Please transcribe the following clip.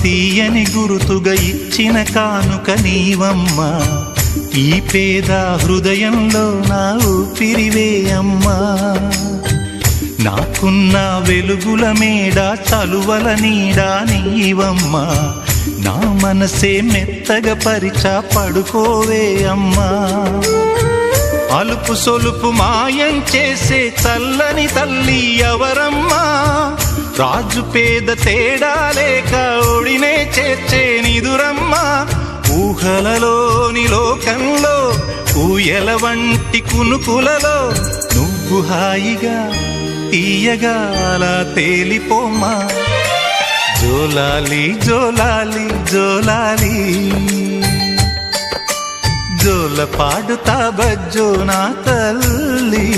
తీయని గురుతుగా ఇచ్చిన కానుక నీవమ్మా. ఈ పేద హృదయంలో నా ఊపిరివే అమ్మా. నాకున్న వెలుగుల మేడ చలువల నీడా నీవమ్మా. నా మనసే మెత్తగా పరిచా పడుకోవే అమ్మా. అలుపు సొలుపు మాయం చేసే చల్లని తల్లి ఎవరమ్మా. రాజు పేద తేడా లేక ఒడినే చేర్చే నిదురమ్మా. ఊహలలోని లోకంలో ఊయల వంటి కునుకులలో నువ్వు హాయిగా తీయగా అలా తేలిపోమ్మా. జోలాలి జోలాలి జోలాలి జోల పాడుతా బజ్జో నా తల్లి.